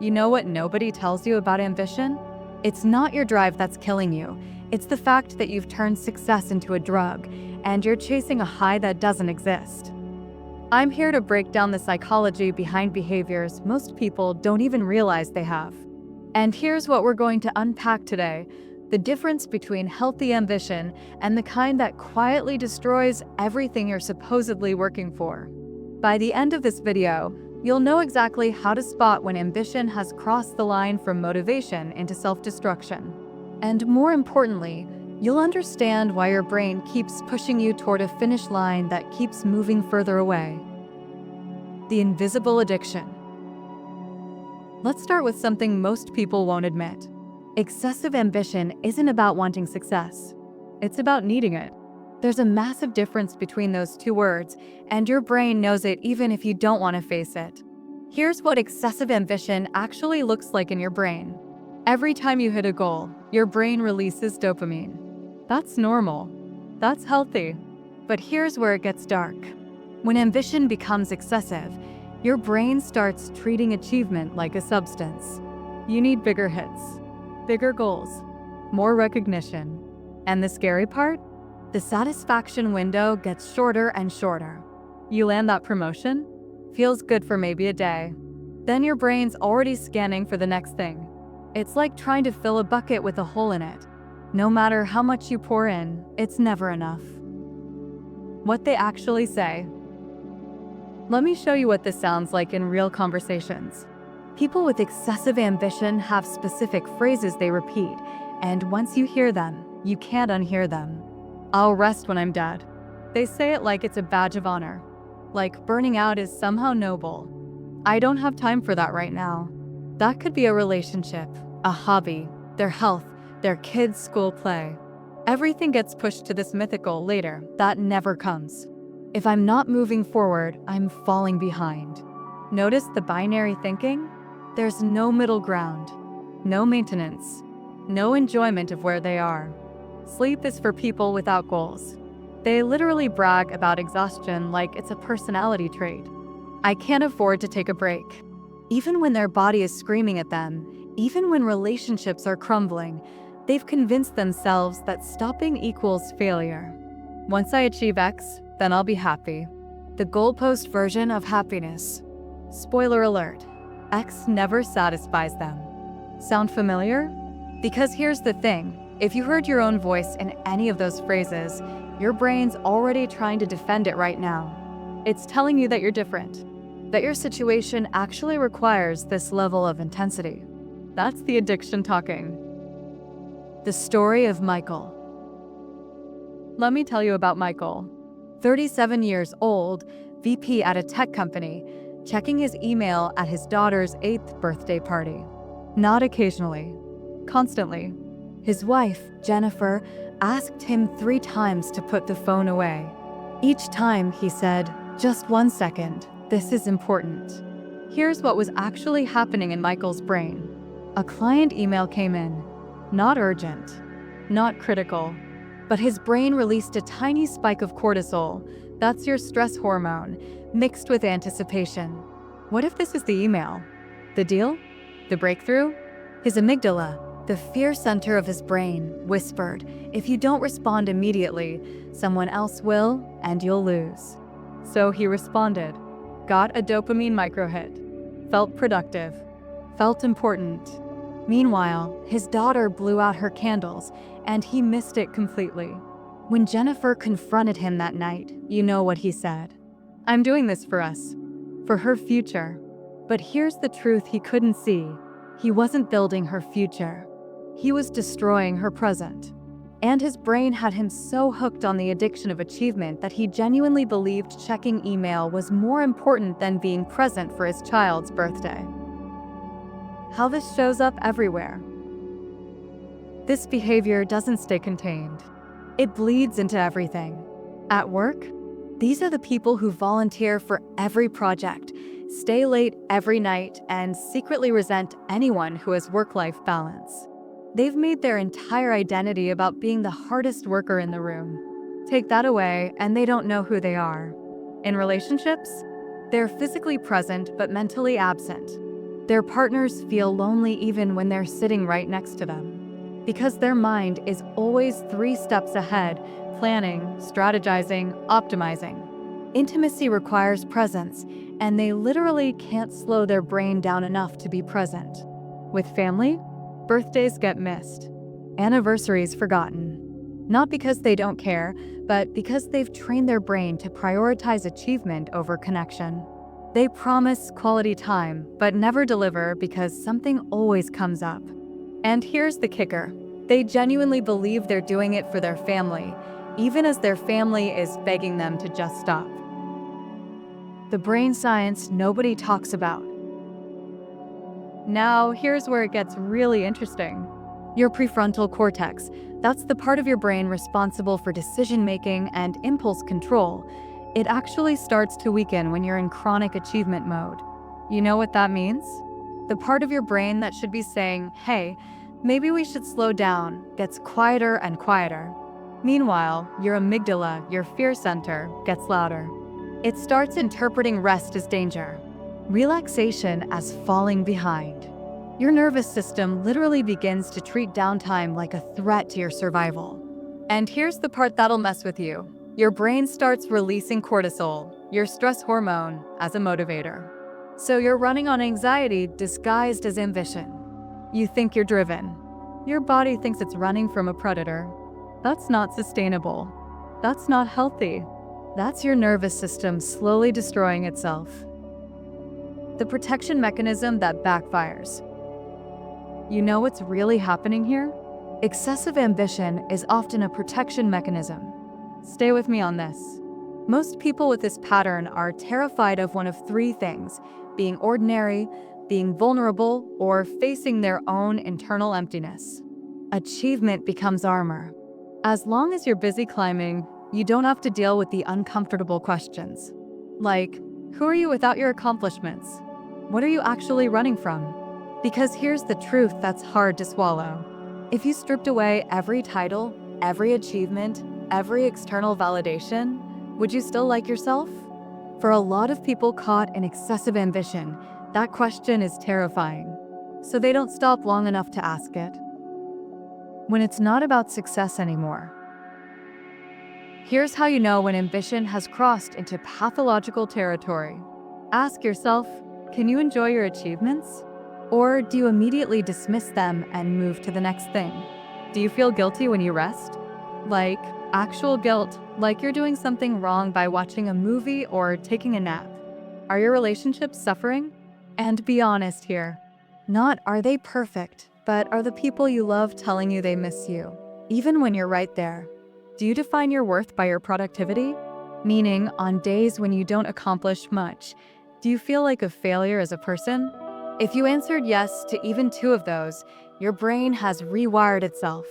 You know what nobody tells you about ambition? It's not your drive that's killing you. It's the fact that you've turned success into a drug, and you're chasing a high that doesn't exist. I'm here to break down the psychology behind behaviors most people don't even realize they have. And here's what we're going to unpack today: the difference between healthy ambition and the kind that quietly destroys everything you're supposedly working for. By the end of this video, you'll know exactly how to spot when ambition has crossed the line from motivation into self-destruction. And more importantly, you'll understand why your brain keeps pushing you toward a finish line that keeps moving further away. The invisible addiction. Let's start with something most people won't admit. Excessive ambition isn't about wanting success. It's about needing it. There's a massive difference between those two words, and your brain knows it even if you don't want to face it. Here's what excessive ambition actually looks like in your brain. Every time you hit a goal, your brain releases dopamine. That's normal. That's healthy. But here's where it gets dark. When ambition becomes excessive, your brain starts treating achievement like a substance. You need bigger hits, bigger goals, more recognition. And the scary part? The satisfaction window gets shorter and shorter. You land that promotion, feels good for maybe a day. Then your brain's already scanning for the next thing. It's like trying to fill a bucket with a hole in it. No matter how much you pour in, it's never enough. What they actually say. Let me show you what this sounds like in real conversations. People with excessive ambition have specific phrases they repeat, and once you hear them, you can't unhear them. I'll rest when I'm dead. They say it like it's a badge of honor, like burning out is somehow noble. I don't have time for that right now. That could be a relationship, a hobby, their health, their kids' school play. Everything gets pushed to this mythical later that never comes. If I'm not moving forward, I'm falling behind. Notice the binary thinking? There's no middle ground, no maintenance, no enjoyment of where they are. Sleep is for people without goals. They literally brag about exhaustion like it's a personality trait. I can't afford to take a break. Even when their body is screaming at them, even when relationships are crumbling, they've convinced themselves that stopping equals failure. Once I achieve X, then I'll be happy. The goalpost version of happiness. Spoiler alert, X never satisfies them. Sound familiar? Because here's the thing. If you heard your own voice in any of those phrases, your brain's already trying to defend it right now. It's telling you that you're different, that your situation actually requires this level of intensity. That's the addiction talking. The story of Michael. Let me tell you about Michael. 37 years old, VP at a tech company, checking his email at his daughter's 8th birthday party. Not occasionally, constantly. His wife, Jennifer, asked him 3 times to put the phone away. Each time he said, "Just 1 second, this is important." Here's what was actually happening in Michael's brain. A client email came in. Not urgent, not critical, but his brain released a tiny spike of cortisol, that's your stress hormone, mixed with anticipation. What if this is the email? The deal? The breakthrough? His amygdala, the fear center of his brain, whispered, if you don't respond immediately, someone else will, and you'll lose. So he responded, got a dopamine microhit, felt productive, felt important. Meanwhile, his daughter blew out her candles, and he missed it completely. When Jennifer confronted him that night, you know what he said. I'm doing this for us, for her future. But here's the truth he couldn't see. He wasn't building her future. He was destroying her present. And his brain had him so hooked on the addiction of achievement that he genuinely believed checking email was more important than being present for his child's birthday. How this shows up everywhere. This behavior doesn't stay contained. It bleeds into everything. At work, these are the people who volunteer for every project, stay late every night, and secretly resent anyone who has work-life balance. They've made their entire identity about being the hardest worker in the room. Take that away, and they don't know who they are. In relationships, they're physically present but mentally absent. Their partners feel lonely even when they're sitting right next to them, because their mind is always 3 steps ahead, planning, strategizing, optimizing. Intimacy requires presence, and they literally can't slow their brain down enough to be present. With family, birthdays get missed, anniversaries forgotten. Not because they don't care, but because they've trained their brain to prioritize achievement over connection. They promise quality time, but never deliver because something always comes up. And here's the kicker. They genuinely believe they're doing it for their family, even as their family is begging them to just stop. The brain science nobody talks about. Now, here's where it gets really interesting. Your prefrontal cortex, that's the part of your brain responsible for decision-making and impulse control. It actually starts to weaken when you're in chronic achievement mode. You know what that means? The part of your brain that should be saying, hey, maybe we should slow down, gets quieter and quieter. Meanwhile, your amygdala, your fear center, gets louder. It starts interpreting rest as danger, relaxation as falling behind. Your nervous system literally begins to treat downtime like a threat to your survival. And here's the part that'll mess with you. Your brain starts releasing cortisol, your stress hormone, as a motivator. So you're running on anxiety disguised as ambition. You think you're driven. Your body thinks it's running from a predator. That's not sustainable. That's not healthy. That's your nervous system slowly destroying itself. The protection mechanism that backfires. You know what's really happening here? Excessive ambition is often a protection mechanism. Stay with me on this. Most people with this pattern are terrified of one of 3 things: being ordinary, being vulnerable, or facing their own internal emptiness. Achievement becomes armor. As long as you're busy climbing, you don't have to deal with the uncomfortable questions. Like, who are you without your accomplishments? What are you actually running from? Because here's the truth that's hard to swallow. If you stripped away every title, every achievement, every external validation, would you still like yourself? For a lot of people caught in excessive ambition, that question is terrifying. So they don't stop long enough to ask it. When it's not about success anymore. Here's how you know when ambition has crossed into pathological territory. Ask yourself, can you enjoy your achievements? Or do you immediately dismiss them and move to the next thing? Do you feel guilty when you rest? Like actual guilt, like you're doing something wrong by watching a movie or taking a nap? Are your relationships suffering? And be honest here. Not are they perfect, but are the people you love telling you they miss you, even when you're right there? Do you define your worth by your productivity? Meaning, on days when you don't accomplish much, do you feel like a failure as a person? If you answered yes to even 2 of those, your brain has rewired itself.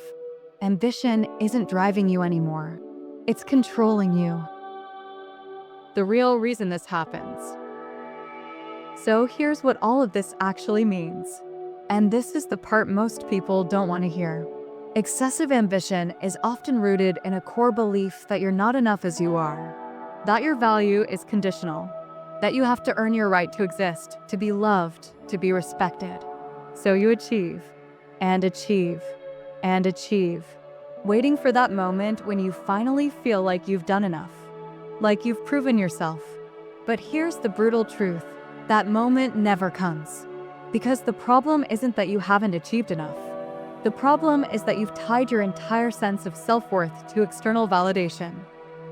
Ambition isn't driving you anymore. It's controlling you. The real reason this happens. So here's what all of this actually means. And this is the part most people don't want to hear. Excessive ambition is often rooted in a core belief that you're not enough as you are, that your value is conditional, that you have to earn your right to exist, to be loved, to be respected. So you achieve, and achieve, and achieve, waiting for that moment when you finally feel like you've done enough, like you've proven yourself. But here's the brutal truth. That moment never comes. Because the problem isn't that you haven't achieved enough. The problem is that you've tied your entire sense of self-worth to external validation.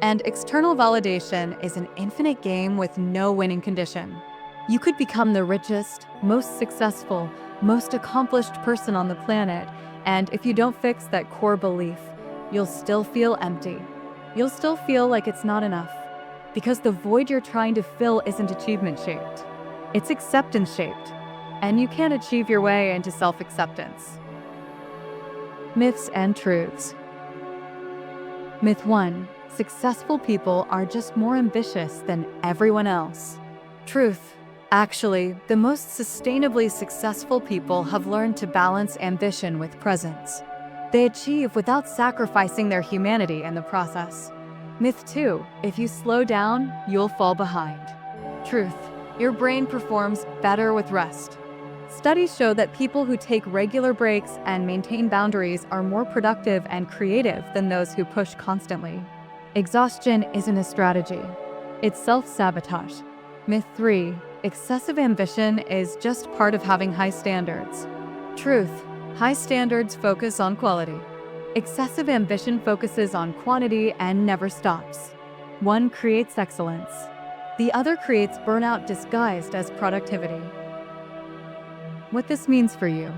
And external validation is an infinite game with no winning condition. You could become the richest, most successful, most accomplished person on the planet, and if you don't fix that core belief, you'll still feel empty. You'll still feel like it's not enough. Because the void you're trying to fill isn't achievement-shaped. It's acceptance-shaped. And you can't achieve your way into self-acceptance. Myths and truths. Myth 1. Successful people are just more ambitious than everyone else. Truth. Actually, the most sustainably successful people have learned to balance ambition with presence. They achieve without sacrificing their humanity in the process. Myth 2. If you slow down, you'll fall behind. Truth. Your brain performs better with rest. Studies show that people who take regular breaks and maintain boundaries are more productive and creative than those who push constantly. Exhaustion isn't a strategy. It's self-sabotage. Myth 3. Excessive ambition is just part of having high standards. Truth. High standards focus on quality. Excessive ambition focuses on quantity and never stops. One creates excellence. The other creates burnout disguised as productivity. What this means for you.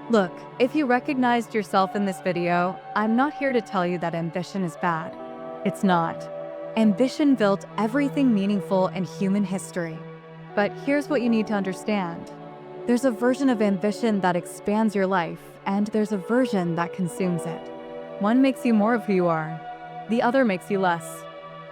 Look, if you recognized yourself in this video, I'm not here to tell you that ambition is bad. It's not. Ambition built everything meaningful in human history. But here's what you need to understand. There's a version of ambition that expands your life, and there's a version that consumes it. One makes you more of who you are. The other makes you less.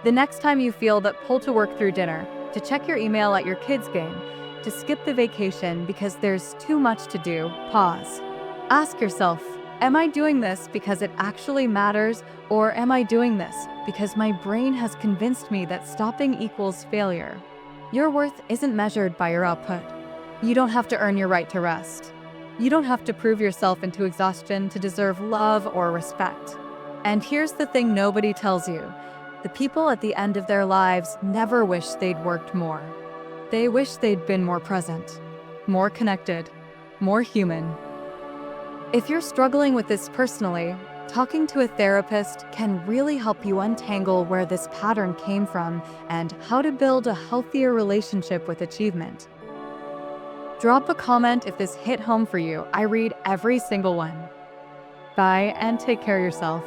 The next time you feel that pull to work through dinner, to check your email at your kids' game, to skip the vacation because there's too much to do, pause. Ask yourself, am I doing this because it actually matters, or am I doing this because my brain has convinced me that stopping equals failure? Your worth isn't measured by your output. You don't have to earn your right to rest. You don't have to prove yourself into exhaustion to deserve love or respect. And here's the thing nobody tells you. The people at the end of their lives never wish they'd worked more. They wish they'd been more present, more connected, more human. If you're struggling with this personally, talking to a therapist can really help you untangle where this pattern came from and how to build a healthier relationship with achievement. Drop a comment if this hit home for you. I read every single one. Bye and take care of yourself.